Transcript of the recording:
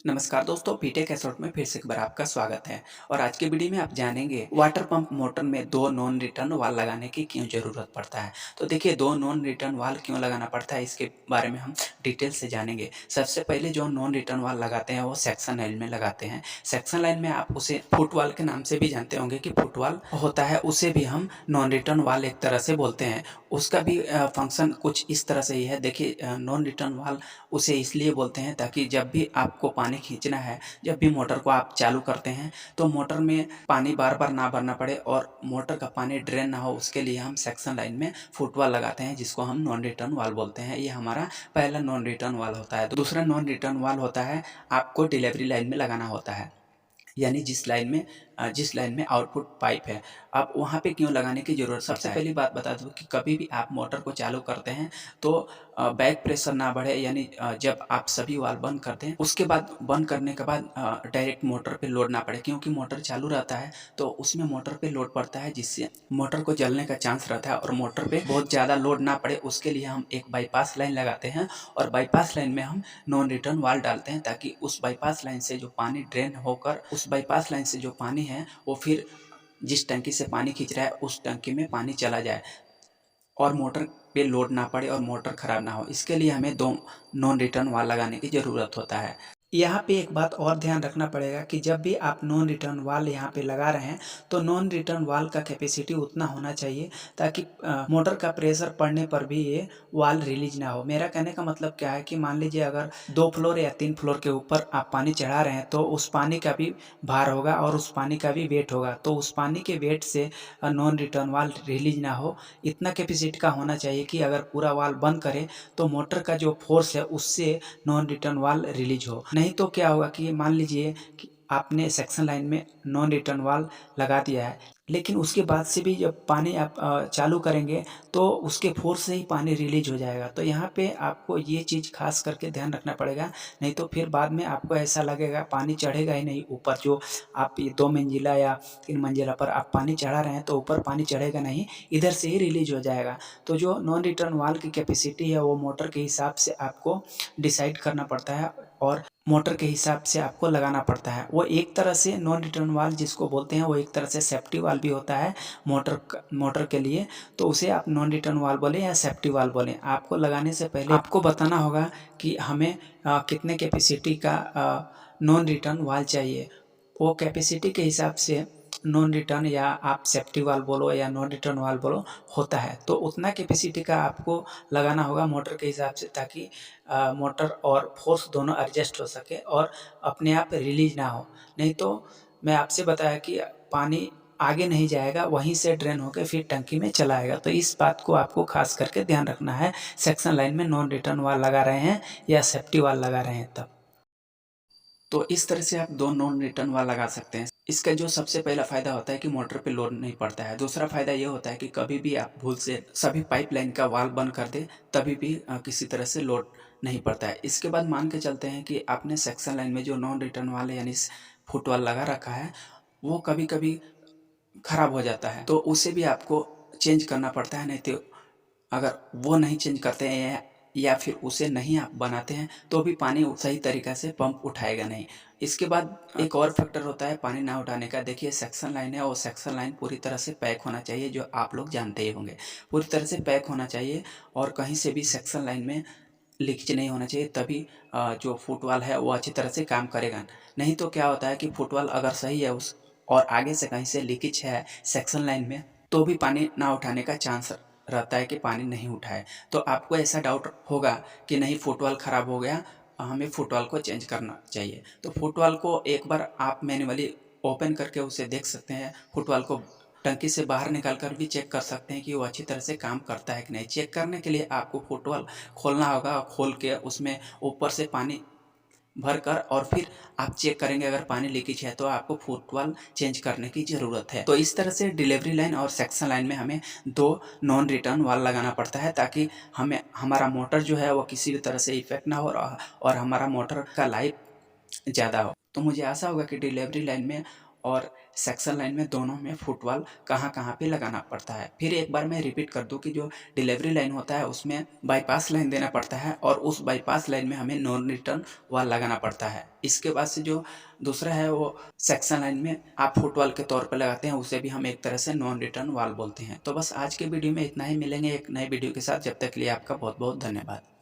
नमस्कार दोस्तों, बीटेक एसोट में फिर से एक बार आपका स्वागत है। और आज के वीडियो में आप जानेंगे वाटर पंप मोटर में दो नॉन रिटर्न वाल लगाने की क्यों ज़रूरत पड़ता है। तो देखिए, दो नॉन रिटर्न वाल क्यों लगाना पड़ता है इसके बारे में हम डिटेल से जानेंगे। सबसे पहले जो नॉन रिटर्न वाल लगाते हैं वो सेक्शन लाइन में लगाते हैं। सेक्शन लाइन में आप उसे फुटवाल के नाम से भी जानते होंगे कि फुटवाल होता है, उसे भी हम नॉन रिटर्न वाल एक तरह से बोलते हैं। उसका भी फंक्शन कुछ इस तरह से ही है। देखिए, नॉन रिटर्न वाल उसे इसलिए बोलते हैं ताकि जब भी आपको पानी खींचना है, जब भी मोटर को आप चालू करते हैं तो मोटर में पानी बार बार ना भरना पड़े और मोटर का पानी ड्रेन ना हो, उसके लिए हम सेक्शन लाइन में फुटवाल लगाते हैं, जिसको हम नॉन रिटर्न वाल बोलते हैं। ये हमारा पहला नॉन रिटर्न वाल होता है। दूसरा नॉन रिटर्न वाल होता है, आपको डिलीवरी लाइन में लगाना होता है, यानी जिस लाइन में आउटपुट पाइप है, आप वहाँ पे क्यों लगाने की ज़रूरत। सबसे पहली बात बता दूँ कि कभी भी आप मोटर को चालू करते हैं तो बैक प्रेशर ना बढ़े, यानी जब आप सभी वाल्व बंद करते हैं उसके बाद बंद करने के बाद डायरेक्ट मोटर पे लोड ना पड़े, क्योंकि मोटर चालू रहता है तो उसमें मोटर पे लोड पड़ता है, जिससे मोटर को जलने का चांस रहता है और मोटर पे बहुत ज़्यादा लोड ना पड़े उसके लिए हम एक बाईपास लाइन लगाते हैं। और बाईपास लाइन में हम नॉन रिटर्न वाल डालते हैं ताकि उस बाईपास लाइन से जो पानी ड्रेन होकर उस बाईपास लाइन से जो पानी है वो फिर जिस टंकी से पानी खींच रहा है उस टंकी में पानी चला जाए और मोटर पे लोड ना पड़े और मोटर ख़राब ना हो। इसके लिए हमें दो नॉन रिटर्न वाल लगाने की ज़रूरत होता है। यहाँ पे एक बात और ध्यान रखना पड़ेगा कि जब भी आप नॉन रिटर्न वाल यहाँ पे लगा रहे हैं तो नॉन रिटर्न वाल का कैपेसिटी उतना होना चाहिए ताकि मोटर का प्रेशर पड़ने पर भी ये वाल रिलीज ना हो। मेरा कहने का मतलब क्या है कि मान लीजिए अगर 2 फ्लोर या 3 फ्लोर के ऊपर आप पानी चढ़ा रहे हैं तो उस पानी का भी भार होगा और उस पानी का भी वेट होगा, तो उस पानी के वेट से नॉन रिटर्न वाल रिलीज ना हो, इतना कैपेसिटी का होना चाहिए कि अगर पूरा वाल बंद करें तो मोटर का जो फोर्स है उससे नॉन रिटर्न वाल रिलीज हो। नहीं तो क्या होगा कि मान लीजिए कि आपने सेक्शन लाइन में नॉन रिटर्न वाल लगा दिया है, लेकिन उसके बाद से भी जब पानी आप चालू करेंगे तो उसके फोर्स से ही पानी रिलीज हो जाएगा। तो यहाँ पे आपको ये चीज़ खास करके ध्यान रखना पड़ेगा, नहीं तो फिर बाद में आपको ऐसा लगेगा पानी चढ़ेगा ही नहीं ऊपर। जो आप ये 2 मंजिला या 3 मंजिला पर आप पानी चढ़ा रहे हैं तो ऊपर पानी चढ़ेगा नहीं, इधर से ही रिलीज हो जाएगा। तो जो नॉन रिटर्न वाल की कैपेसिटी है वो मोटर के हिसाब से आपको डिसाइड करना पड़ता है और मोटर के हिसाब से आपको लगाना पड़ता है। वो एक तरह से नॉन रिटर्न वाल जिसको बोलते हैं वो एक तरह से सेफ्टी वाल भी होता है मोटर के लिए। तो उसे आप नॉन रिटर्न वाल बोलें या सेफ्टी वाल बोलें, आपको लगाने से पहले आपको बताना होगा कि हमें कितने कैपेसिटी का नॉन रिटर्न वाल चाहिए। वो कैपेसिटी के हिसाब से नॉन रिटर्न या आप सेफ्टी वाल बोलो या नॉन रिटर्न वाल बोलो होता है। तो उतना कैपेसिटी का आपको लगाना होगा मोटर के हिसाब से ताकि मोटर और फोर्स दोनों एडजस्ट हो सके और अपने आप रिलीज ना हो। नहीं तो मैं आपसे बताया कि पानी आगे नहीं जाएगा, वहीं से ड्रेन होकर फिर टंकी में चला आएगा। तो इस बात को आपको खास करके ध्यान रखना है सेक्शन लाइन में नॉन रिटर्न वाल लगा रहे हैं या सेफ्टी वाल लगा रहे हैं तब। तो इस तरह से आप दो नॉन रिटर्न वाल लगा सकते हैं। इसका जो सबसे पहला फ़ायदा होता है कि मोटर पे लोड नहीं पड़ता है। दूसरा फ़ायदा ये होता है कि कभी भी आप भूल से सभी पाइपलाइन का वाल्व बंद कर दें तभी भी किसी तरह से लोड नहीं पड़ता है। इसके बाद मान के चलते हैं कि आपने सेक्शन लाइन में जो नॉन रिटर्न वाल है यानी फुटवाल लगा रखा है वो कभी कभी ख़राब हो जाता है, तो उसे भी आपको चेंज करना पड़ता है। नहीं तो अगर वो नहीं चेंज करते हैं या फिर उसे नहीं आप बनाते हैं तो भी पानी सही तरीक़ा से पंप उठाएगा नहीं। इसके बाद एक और फैक्टर होता है पानी ना उठाने का। देखिए, सेक्शन लाइन है और सेक्शन लाइन पूरी तरह से पैक होना चाहिए, जो आप लोग जानते ही होंगे। पूरी तरह से पैक होना चाहिए और कहीं से भी सेक्शन लाइन में लीकेज नहीं होना चाहिए, तभी जो फुटवाल है वो अच्छी तरह से काम करेगा। नहीं तो क्या होता है कि फुटवाल अगर सही है उस और आगे से कहीं से लीकेज है सेक्शन लाइन में तो भी पानी ना उठाने का चांस रहता है कि पानी नहीं उठाए। तो आपको ऐसा डाउट होगा कि नहीं फुटवाल ख़राब हो गया, हमें फुटवाल को चेंज करना चाहिए। तो फुटवाल को एक बार आप मैन्युअली ओपन करके उसे देख सकते हैं। फुटवाल को टंकी से बाहर निकाल कर भी चेक कर सकते हैं कि वो अच्छी तरह से काम करता है कि नहीं। चेक करने के लिए आपको फुटवाल खोलना होगा, खोल के उसमें ऊपर से पानी भर कर और फिर आप चेक करेंगे। अगर पानी लीकेज है तो आपको फुटवाल चेंज करने की ज़रूरत है। तो इस तरह से डिलीवरी लाइन और सेक्शन लाइन में हमें दो नॉन रिटर्न वाल लगाना पड़ता है ताकि हमें हमारा मोटर जो है वो किसी भी तरह से इफेक्ट ना हो और हमारा मोटर का लाइफ ज़्यादा हो। तो मुझे आशा होगा कि डिलीवरी लाइन में और सेक्शन लाइन में दोनों में फुटवॉल कहाँ कहाँ पे लगाना पड़ता है। फिर एक बार मैं रिपीट कर दूं कि जो डिलीवरी लाइन होता है उसमें बाईपास लाइन देना पड़ता है और उस बाईपास लाइन में हमें नॉन रिटर्न वॉल लगाना पड़ता है। इसके बाद से जो दूसरा है वो सेक्शन लाइन में आप फुटवॉल के तौर पर लगाते हैं, उसे भी हम एक तरह से नॉन रिटर्न वॉल बोलते हैं। तो बस आज के वीडियो में इतना ही, मिलेंगे एक नए वीडियो के साथ। जब तक के लिए आपका बहुत बहुत धन्यवाद।